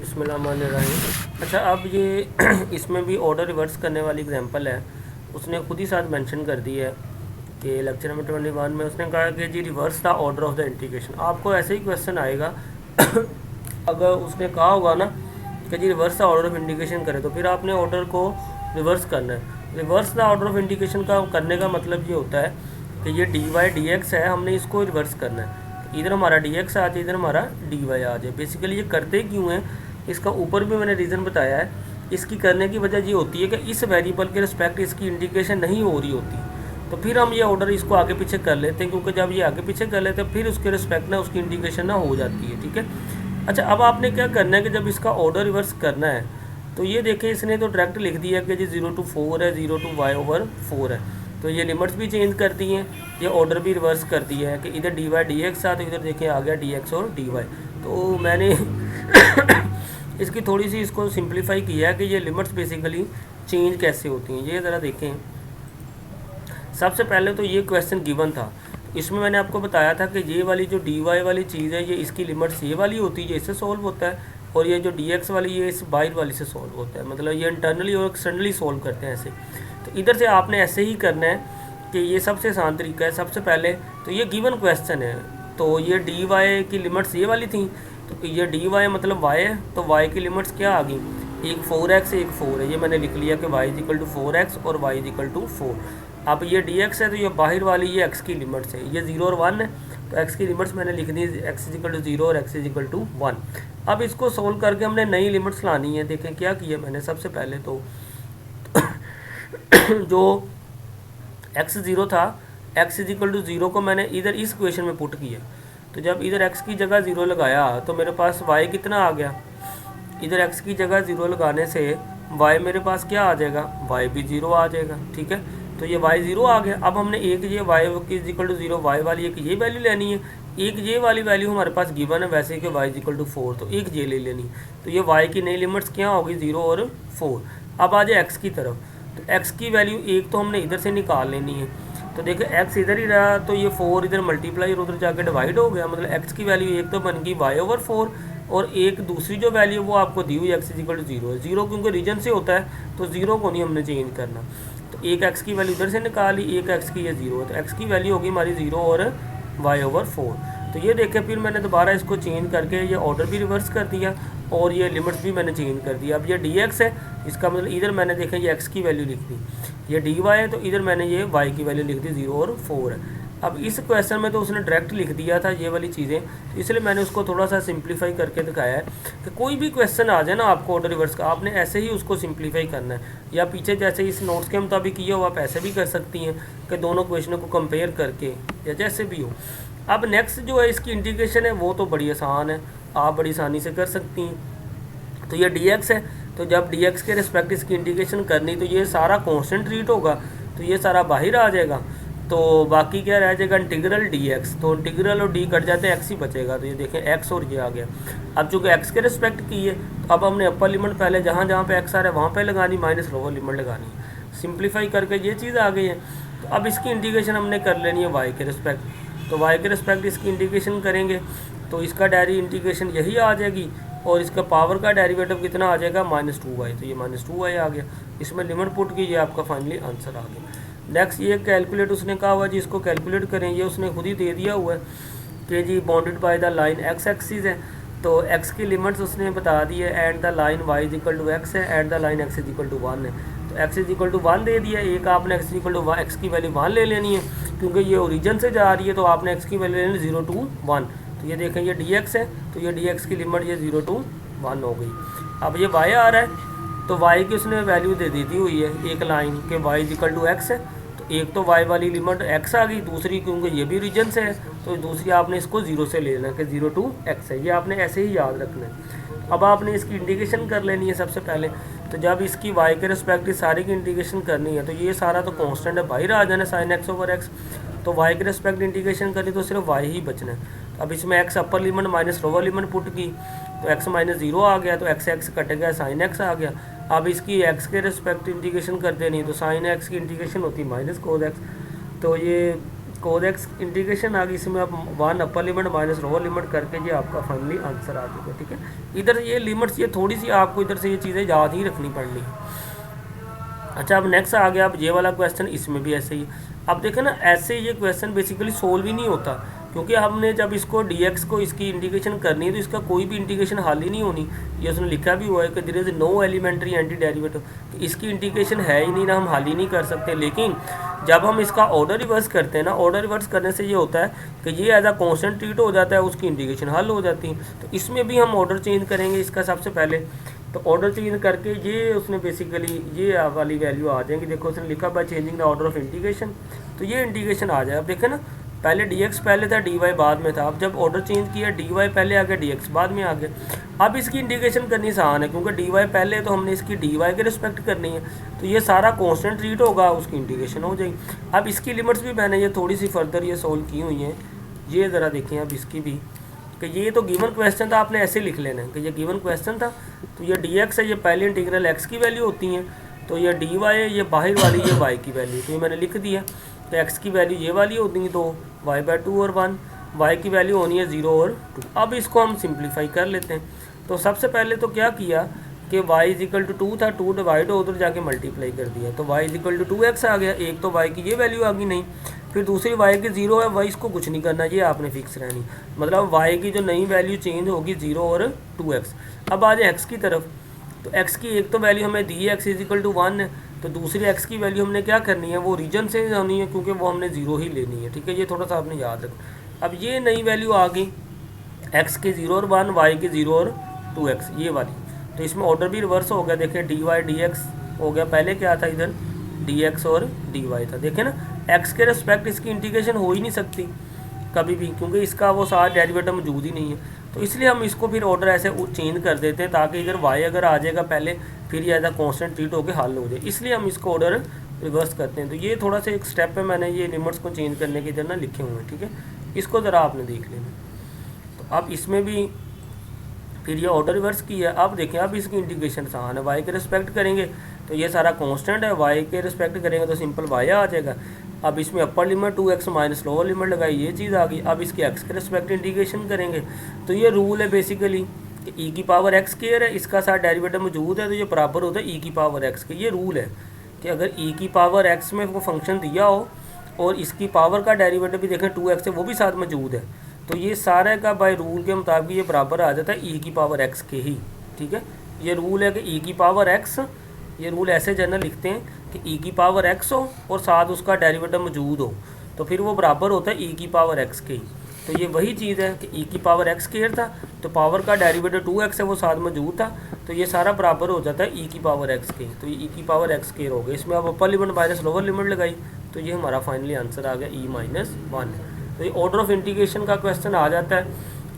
बिस्मिल्लाहिर्रहमानिर्रहीम। अच्छा, अब ये इसमें भी ऑर्डर रिवर्स करने वाली एग्जांपल है, उसने खुद ही साथ मेंशन कर दी है कि लेक्चर नंबर 21 में उसने कहा कि जी reverse the order of the integration. आपको ऐसे ही क्वेश्चन आएगा अगर उसने कहा होगा ना कि जी reverse the order of integration करें, तो फिर आपने ऑर्डर को रिवर्स करना है। Reverse the order of integration का करने का मतलब ये होता है कि ये डी वाई डी एक्स है, हमने इसको रिवर्स करना है। इधर हमारा डी एक्स आ जाए, इधर हमारा डी वाई आ जाए। बेसिकली ये करते क्यों हैं, इसका ऊपर भी मैंने रीज़न बताया है। इसकी करने की वजह ये होती है कि इस वेरिएबल के रिस्पेक्ट इसकी इंटीग्रेशन नहीं हो रही होती, तो फिर हम ये ऑर्डर इसको आगे पीछे कर लेते हैं, क्योंकि जब ये आगे पीछे कर लेते हैं फिर उसके रिस्पेक्ट ना उसकी इंटीग्रेशन ना हो जाती है। ठीक है। अच्छा, अब आपने क्या करना है कि जब इसका ऑर्डर रिवर्स करना है तो ये देखें, इसने तो डायरेक्ट लिख दिया कि जी 0 to 4 है, 0 to y/4 है, तो ये लिमिट्स भी चेंज कर दी हैं, ये ऑर्डर भी रिवर्स कर दिया है कि इधर डी वाई डी एक्स था तो इधर देखें आ गया डी एक्स और डी वाई। तो मैंने इसकी थोड़ी सी इसको सिंप्लीफाई किया है कि ये लिमिट्स बेसिकली चेंज कैसे होती हैं। ये ज़रा देखें। सबसे पहले तो ये क्वेश्चन गिवन था, इसमें मैंने आपको बताया था कि ये वाली जो डी वाई वाली चीज़ है, ये इसकी लिमिट्स ये वाली होती है, ये इससे सॉल्व होता है, और ये जो डी एक्स वाली ये इस बाहर वाली से सॉल्व होता है। मतलब ये इंटरनली और एक्सटर्नली सॉल्व करते हैं ऐसे। तो इधर से आपने ऐसे ही करना है कि ये सबसे आसान तरीका है। सबसे पहले तो ये गिवन क्वेश्चन है, तो ये डी वाई की लिमिट्स ये वाली थी, तो ये डी वाई मतलब वाई है, तो वाई की लिमिट्स क्या आ गई, एक 4x एक 4 है। ये मैंने लिख लिया कि y इक्वल टू 4x और y इक्वल टू 4। अब ये dx है, तो ये बाहर वाली ये x की लिमिट्स है, ये 0 और 1 है, तो x की लिमिट्स मैंने लिख दी x इक्वल टू 0 और x इक्वल टू 1। अब इसको सोल्व करके हमने नई लिमिट्स लानी है। देखें क्या किया मैंने। सबसे पहले तो जो x 0 था, x इक्वल टू 0 को मैंने इधर इस इक्वेशन में पुट किया, तो जब इधर x की जगह 0 लगाया तो मेरे पास y कितना आ गया। इधर x की जगह 0 लगाने से y मेरे पास क्या आ जाएगा, y भी 0 आ जाएगा। ठीक है, तो ये y 0 आ गया। अब हमने एक ये y इक्वल टू 0 y वाली एक ये वैल्यू लेनी है, एक ये वाली वैल्यू हमारे पास गिवन है वैसे कि y इक्वल टू 4, तो एक ये ले लेनी। तो ये y की नई लिमिट्स क्या होगी, 0 और 4। अब आ जाए x की तरफ, तो x की वैल्यू एक तो हमने इधर से निकाल लेनी है। तो देखो x इधर ही रहा, तो ये 4 इधर मल्टीप्लाई और उधर जाकर डिवाइड हो गया, मतलब x की वैल्यू एक तो बन गई y/4, और एक दूसरी जो वैल्यू वो आपको दी हुई x इक्वल टू 0 है। 0 क्योंकि रीजन से होता है तो 0 को नहीं हमने चेंज करना, तो एक x की वैल्यू इधर से निकाली, एक x की ये 0 है, तो x की वैल्यू होगी हमारी 0 और y/4। तो ये देखें, फिर मैंने दोबारा इसको चेंज करके ये ऑर्डर भी रिवर्स कर दिया और ये लिमिट्स भी मैंने चेंज कर दिया। अब ये dx है, इसका मतलब इधर मैंने देखा ये x की वैल्यू लिख दी, ये dy है तो इधर मैंने ये y की वैल्यू लिख दी, 0 और 4 है। अब इस क्वेश्चन में तो उसने डायरेक्ट लिख दिया था ये वाली चीज़ें, तो इसलिए मैंने उसको थोड़ा सा सिंप्लीफाई करके दिखाया है कि कोई भी क्वेश्चन आ जाए ना आपको ऑर्डर रिवर्स का, आपने ऐसे ही उसको सिंप्लीफाई करना है, या पीछे जैसे इस नोट्स के मुताबिक किया हो आप ऐसे भी कर सकती हैं कि दोनों क्वेश्चनों को कंपेयर करके, या जैसे भी हो। अब नेक्स्ट जो है इसकी इंटीग्रेशन है वो तो बड़ी आसान है, आप बड़ी आसानी से कर सकती हैं। तो ये dx है, तो जब dx के रिस्पेक्ट इसकी इंटीग्रेशन करनी, तो ये सारा कॉन्स्टेंट ट्रीट होगा, तो ये सारा बाहर आ जाएगा, तो बाकी क्या रह जाएगा, इंटीग्रल dx। तो इंटीग्रल और d कट जाते हैं, x ही बचेगा, तो ये देखें x और ये आ गया। अब चूँकि x के रिस्पेक्ट की है, तो अब हमने अपर लिमिट पहले जहाँ जहाँ पे x आ रहा है वहाँ पे लगानी, माइनस लोअर लिमिट लगानी। सिंप्लीफाई करके ये चीज़ आ गई है। तो अब इसकी इंटीग्रेशन हमने कर लेनी है y के रिस्पेक्ट, तो y के रिस्पेक्ट इसकी इंटीग्रेशन करेंगे तो इसका डायरी इंटीग्रेशन यही आ जाएगी, और इसका पावर का डेरिवेटिव कितना आ जाएगा, -2y, तो ये -2y आ गया। इसमें लिमिट पुट की, ये आपका फाइनली आंसर आ गया। नेक्स्ट ये कैलकुलेट उसने कहा हुआ जी, इसको कैलकुलेट करें, ये उसने खुद ही दे दिया हुआ है कि जी bounded by the line x axis है, तो x की लिमिट्स उसने बता दी है, and the line y equal to x है, and the line x equal to 1 है, तो x इक्वल टू 1 दे दिया। एक आपने x इक्वल टू x की वैल्यू 1 ले लेनी है, क्योंकि ये ओरिजिन से जा रही है, तो आपने x की वैल्यू लेनी 0 to 1। तो ये देखें ये dx है, तो ये dx की लिमिट ये 0 to 1 हो गई। अब ये y आ रहा है, तो y की उसने वैल्यू दे दी हुई है एक लाइन के y इक्वल टू x है, तो एक तो y वाली लिमिट x आ गई, दूसरी क्योंकि ये भी रीजन से है तो दूसरी आपने इसको 0 से ले लेना कि 0 to x है, ये आपने ऐसे ही याद रखना है। अब आपने इसकी इंटीग्रेशन कर लेनी है सबसे पहले, तो जब इसकी y के रिस्पेक्ट सारे की इंटीग्रेशन करनी है, तो ये सारा तो कांस्टेंट है, बाहर आ जाना sin x/x, तो y के रिस्पेक्ट इंटीग्रेशन करी तो सिर्फ y ही बचना है। अब इसमें x upper limit minus lower limit put की, तो x -0 आ गया, तो x कट गया, sin x आ गया। अब इसकी x के रिस्पेक्ट इंटीग्रेशन कर देनी, तो sin x की इंटीग्रेशन होती है -cos x, तो ये कोज एक्स इंटीग्रेशन आ गई, इसमें आप 1 upper limit minus lower limit करके ये आपका फाइनली आंसर आ जाएगा। ठीक है, इधर ये लिमिट्स ये थोड़ी सी आपको इधर से ये चीज़ें याद ही रखनी पड़नी है। अच्छा, अब नेक्स्ट आ गया अब ये वाला क्वेश्चन, इसमें भी ऐसे ही अब देखें ना, ऐसे ये क्वेश्चन बेसिकली सोल्व ही नहीं होता, क्योंकि हमने जब इसको dx को इसकी इंटीग्रेशन करनी है तो इसका कोई भी इंटीग्रेशन हल ही नहीं होनी। ये उसने लिखा भी हुआ है कि there is no elementary antiderivative, इसकी इंटीग्रेशन है ही नहीं ना, हम हल ही नहीं कर सकते। लेकिन जब हम इसका ऑर्डर रिवर्स करते हैं ना, ऑर्डर रिवर्स करने से ये होता है कि ये एज अ कॉन्स्टेंट ट्रीट हो जाता है, उसकी इंटीग्रेशन हल हो जाती है। तो इसमें भी हम ऑर्डर चेंज करेंगे इसका सबसे पहले, तो ऑर्डर चेंज करके ये उसने बेसिकली ये वाली वैल्यू आ जाएंगी। देखो उसने लिखा by changing the order of integration, तो ये इंटीग्रेशन आ जाए। अब देखें ना, पहले dx पहले था, dy बाद में था। अब जब ऑर्डर चेंज किया, dy पहले आ गया, dx बाद में आ गया। अब इसकी इंटीग्रेशन करनी आसान है, क्योंकि dy पहले तो हमने इसकी dy के रिस्पेक्ट करनी है, तो ये सारा कांस्टेंट ट्रीट होगा, उसकी इंटीग्रेशन हो जाएगी। अब इसकी लिमिट्स भी मैंने ये थोड़ी सी फर्दर ये सोल्व की हुई हैं, ये ज़रा देखें अब इसकी भी, कि ये तो गिवन क्वेश्चन था, आपने ऐसे लिख लेना है कि ये गिवन क्वेश्चन था। तो ये dx है, ये पहले इंटीग्रल x की वैल्यू होती है, तो ये dy है, ये बाहर वाली ये y की वैल्यू, तो ये मैंने लिख दिया। तो x की वैल्यू ये वाली होती है 2, y/2 और 1, y की वैल्यू होनी है 0 और 2। अब इसको हम सिंप्लीफाई कर लेते हैं। तो सबसे पहले तो क्या किया कि y 2 था, 2 डिवाइड उधर जाके मल्टीप्लाई कर दिया, तो y 2x आ गया। एक तो y की ये वैल्यू आ गई नहीं, फिर दूसरी y की 0 है, y इसको कुछ नहीं करना, ये आपने फिक्स रहनी, मतलब y की जो नई वैल्यू चेंज होगी 0 और 2x। अब आ जाए x की तरफ, तो x की एक तो वैल्यू हमें दी है, x 1 है, तो दूसरी x की वैल्यू हमने क्या करनी है, वो रीजन से होनी है, क्योंकि वो हमने 0 ही लेनी है। ठीक है, ये थोड़ा सा आपने याद रखना। अब ये नई वैल्यू आ गई x के 0 और 1, y के 0 और 2x, ये वाली, तो इसमें ऑर्डर भी रिवर्स हो गया। देखें dy dx हो गया, पहले क्या था इधर dx और dy था। देखें ना, x के रिस्पेक्ट इसकी इंटीग्रेशन हो ही नहीं सकती कभी भी, क्योंकि इसका वो सारा डेरिवेटिव मौजूद ही नहीं है। तो इसलिए हम इसको फिर ऑर्डर ऐसे चेंज कर देते हैं, ताकि इधर y अगर आ जाएगा पहले, फिर ये एज अ कॉन्स्टेंट ट्रीट होकर हल हो जाए, इसलिए हम इसको ऑर्डर रिवर्स करते हैं। तो ये थोड़ा सा एक स्टेप पे मैंने ये लिमिट्स को चेंज करने के इधर ना लिखे हुए हैं। ठीक है, इसको ज़रा आपने देख लेना। तो अब इसमें भी फिर ये ऑर्डर रिवर्स किया। अब देखें, अब इसकी इंटीग्रेशन आसान है, y के रिस्पेक्ट करेंगे तो ये सारा कांस्टेंट है, y के रिस्पेक्ट करेंगे तो सिंपल y आ जाएगा। अब इसमें upper limit 2x minus lower limit लगाई, ये चीज़ आ गई। अब इसके x के रिस्पेक्ट इंटीग्रेशन करेंगे, तो ये रूल है बेसिकली कि e की पावर x स्क्वायर है, इसका साथ डेरिवेटिव मौजूद है, तो ये बराबर होता है e की पावर x के। ये रूल है कि अगर e की पावर x में वो फंक्शन दिया हो और इसकी पावर का डेरिवेटिव भी देखें 2x है, वो भी साथ मौजूद है, तो ये सारे का बाय रूल के मुताबिक ये बराबर आ जाता है e की पावर x के ही। ठीक है, ये रूल है कि e की पावर x, ये रूल ऐसे जनरल लिखते हैं कि e की पावर x हो और साथ उसका डेरिवेटिव मौजूद हो, तो फिर वो बराबर होता है e की पावर x के ही। तो ये वही चीज़ है कि e की पावर x स्क्वायर था, तो पावर का डेरिवेटिव 2x है, वो साथ मौजूद था, तो ये सारा बराबर हो जाता है e की पावर x के। तो ये e की पावर x स्क्वायर हो गया। इसमें अब upper limit minus lower limit लगाई, तो ये हमारा फाइनली आंसर आ गया e-1। तो ये ऑर्डर ऑफ इंटीग्रेशन का क्वेश्चन आ जाता है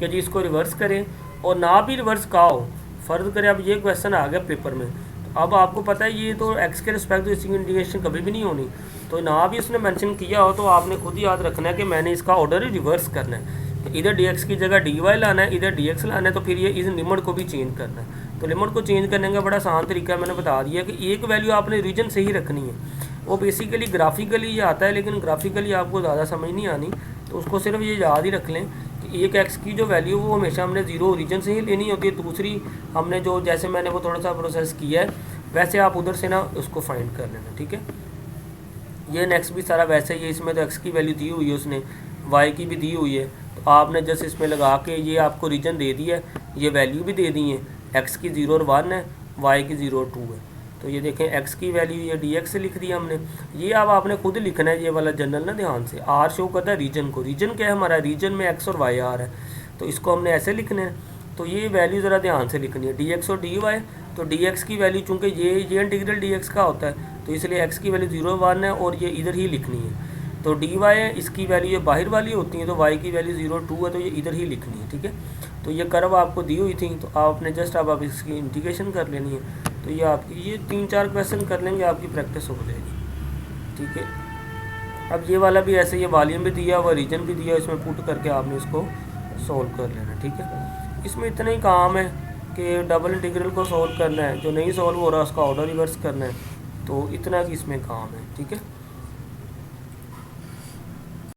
कि जी इसको रिवर्स करें, और ना भी रिवर्स का हो, फ़र्ज करें। अब ये क्वेश्चन आ गया पेपर में, तो अब आपको पता है ये तो x के रिस्पेक्ट तो इसकी इंटीग्रेशन कभी भी नहीं होनी, तो ना भी उसने मेंशन किया हो तो आपने खुद ही याद रखना है कि मैंने इसका ऑर्डर ही रिवर्स करना है। तो इधर dx की जगह dy लाना है, इधर dx लाना है, तो फिर ये इस लिमिट को भी चेंज करना है। तो लिमिट को चेंज करने का बड़ा आसान तरीका मैंने बता दिया कि एक वैल्यू आपने रीजन से ही रखनी है। वो बेसिकली ग्राफिकली ये आता है, लेकिन ग्राफिकली आपको ज़्यादा समझ नहीं आनी, तो उसको सिर्फ ये याद ही रख लें कि एक x की जो वैल्यू वो हमेशा हमने 0 ओरिजिन से ही लेनी होती है। दूसरी हमने जो जैसे मैंने वो थोड़ा सा प्रोसेस किया है, वैसे आप उधर से ना उसको फाइंड कर लेना। ठीक है, ये नेक्स्ट भी सारा वैसे ही है। इसमें तो x की वैल्यू दी हुई है उसने, y की भी दी हुई है, तो आपने जस्ट इसमें लगा के ये आपको रीजन दे दिया है, ये वैल्यू भी दे दी है, x की 0 और 1 है, y की 0 और 2 है। तो ये देखें x की वैल्यू ये dx से लिख दिया हमने। ये अब आपने खुद लिखना है, ये वाला जनरल ना ध्यान से, r शो करता है रीजन को। रीजन क्या है हमारा, रीजन में x और y आ रहा है, तो इसको हमने ऐसे लिखना है। तो ये वैल्यू ज़रा ध्यान से लिखनी है, dx और dy। तो dx की वैल्यू चूँकि ये इंटीग्रल dx का होता है, तो इसलिए x की वैल्यू 0 1 है और ये इधर ही लिखनी है। तो dy है, इसकी वैल्यू ये बाहर वाली होती है, तो y की वैल्यू 0 2 है, तो ये इधर ही लिखनी है। ठीक है, तो ये कर्व आपको दी हुई थी, तो आपने जस्ट अब आप इसकी इंटीग्रेशन कर लेनी है। तो ये आपकी ये 3-4 क्वेश्चन कर लेंगे, आपकी प्रैक्टिस हो जाएगी। ठीक है, अब ये वाला भी ऐसे, ये वॉल्यूम भी दिया हुआ, रीजन भी दिया, इसमें पुट करके आपने इसको सॉल्व कर लेना। ठीक है, इसमें इतना ही काम है कि डबल इंटीग्रल को सॉल्व करना है, जो नहीं सॉल्व हो रहा उसका ऑर्डर रिवर्स करना है, तो इतना कि इसमें काम है। ठीक है।